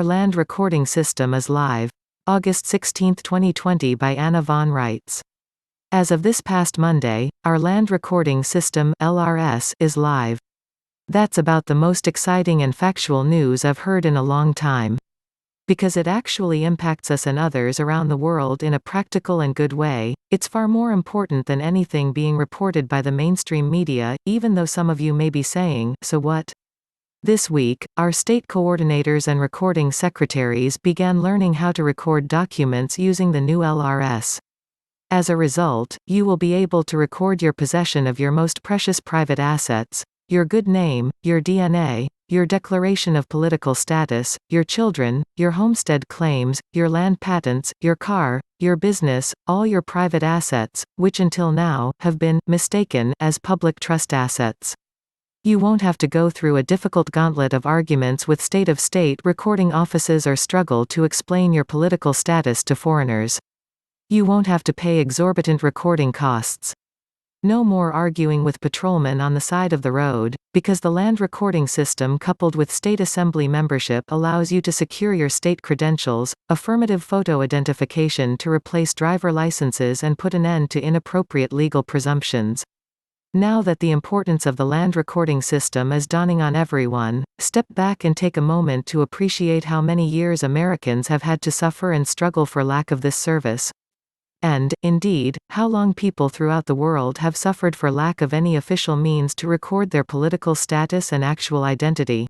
Our land recording system is live. August 16, 2020 by Anna von Reitz. As of this past Monday, our land recording system (LRS) is live. That's about the most exciting and factual news I've heard in a long time. Because it actually impacts us and others around the world in a practical and good way, it's far more important than anything being reported by the mainstream media, even though some of you may be saying, so what? This week, our state coordinators and recording secretaries began learning how to record documents using the new LRS. As a result, you will be able to record your possession of your most precious private assets, your good name, your DNA, your declaration of political status, your children, your homestead claims, your land patents, your car, your business, all your private assets, which until now have been mistaken as public trust assets. You won't have to go through a difficult gauntlet of arguments with state recording offices or struggle to explain your political status to foreigners. You won't have to pay exorbitant recording costs. No more arguing with patrolmen on the side of the road, because the land recording system coupled with state assembly membership allows you to secure your state credentials, affirmative photo identification to replace driver licenses and put an end to inappropriate legal presumptions. Now that the importance of the land recording system is dawning on everyone, step back and take a moment to appreciate how many years Americans have had to suffer and struggle for lack of this service. And, indeed, how long people throughout the world have suffered for lack of any official means to record their political status and actual identity.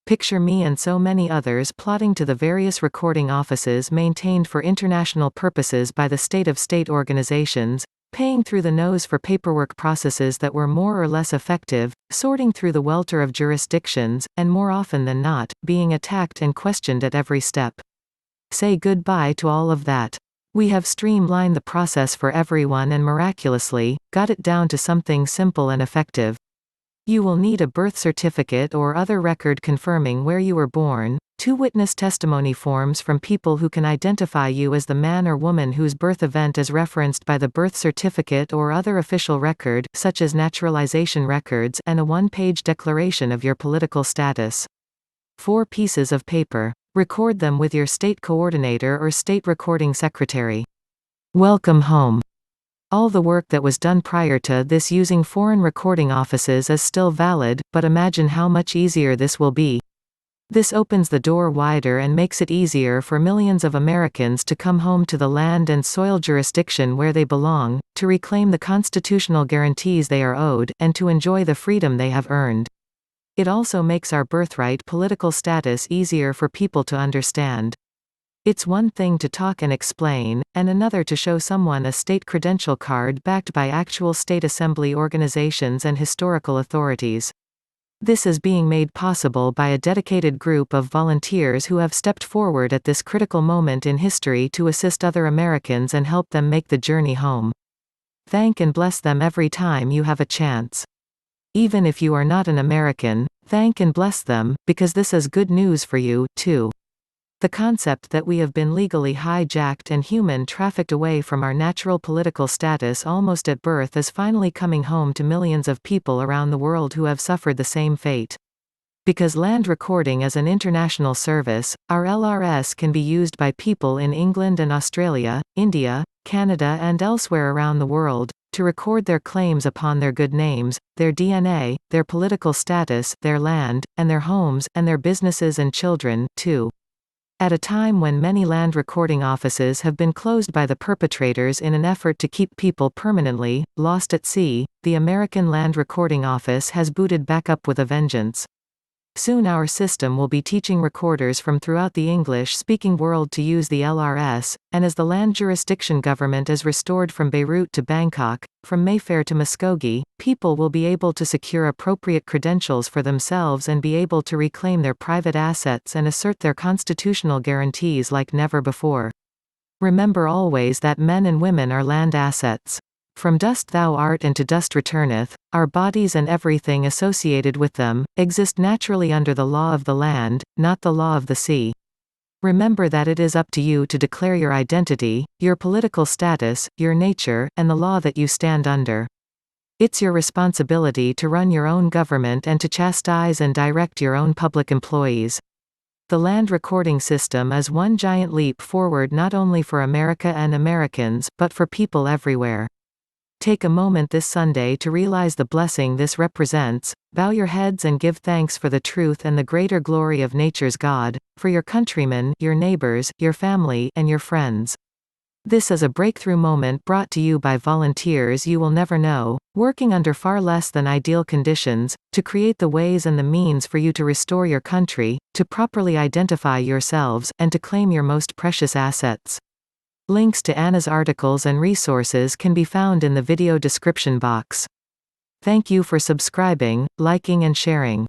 Picture me and so many others plodding to the various recording offices maintained for international purposes by the state organizations, paying through the nose for paperwork processes that were more or less effective, sorting through the welter of jurisdictions, and more often than not, being attacked and questioned at every step. Say goodbye to all of that. We have streamlined the process for everyone and miraculously, got it down to something simple and effective. You will need a birth certificate or other record confirming where you were born, 2 witness testimony forms from people who can identify you as the man or woman whose birth event is referenced by the birth certificate or other official record, such as naturalization records, and a 1-page declaration of your political status. 4 pieces of paper. Record them with your state coordinator or state recording secretary. Welcome home. All the work that was done prior to this using foreign recording offices is still valid, but imagine how much easier this will be. This opens the door wider and makes it easier for millions of Americans to come home to the land and soil jurisdiction where they belong, to reclaim the constitutional guarantees they are owed, and to enjoy the freedom they have earned. It also makes our birthright political status easier for people to understand. It's one thing to talk and explain, and another to show someone a state credential card backed by actual state assembly organizations and historical authorities. This is being made possible by a dedicated group of volunteers who have stepped forward at this critical moment in history to assist other Americans and help them make the journey home. Thank and bless them every time you have a chance. Even if you are not an American, thank and bless them, because this is good news for you, too. The concept that we have been legally hijacked and human trafficked away from our natural political status almost at birth is finally coming home to millions of people around the world who have suffered the same fate. Because land recording is an international service, our LRS can be used by people in England and Australia, India, Canada and elsewhere around the world, to record their claims upon their good names, their DNA, their political status, their land, and their homes, and their businesses and children, too. At a time when many land recording offices have been closed by the perpetrators in an effort to keep people permanently lost at sea, the American Land Recording Office has booted back up with a vengeance. Soon our system will be teaching recorders from throughout the English-speaking world to use the LRS, and as the land jurisdiction government is restored from Beirut to Bangkok, from Mayfair to Muskogee, people will be able to secure appropriate credentials for themselves and be able to reclaim their private assets and assert their constitutional guarantees like never before. Remember always that men and women are land assets. From dust thou art and to dust returneth, our bodies and everything associated with them, exist naturally under the law of the land, not the law of the sea. Remember that it is up to you to declare your identity, your political status, your nature, and the law that you stand under. It's your responsibility to run your own government and to chastise and direct your own public employees. The land recording system is one giant leap forward not only for America and Americans, but for people everywhere. Take a moment this Sunday to realize the blessing this represents. Bow your heads and give thanks for the truth and the greater glory of nature's God, for your countrymen, your neighbors, your family, and your friends. This is a breakthrough moment brought to you by volunteers you will never know, working under far less than ideal conditions, to create the ways and the means for you to restore your country, to properly identify yourselves, and to claim your most precious assets. Links to Anna's articles and resources can be found in the video description box. Thank you for subscribing, liking and sharing.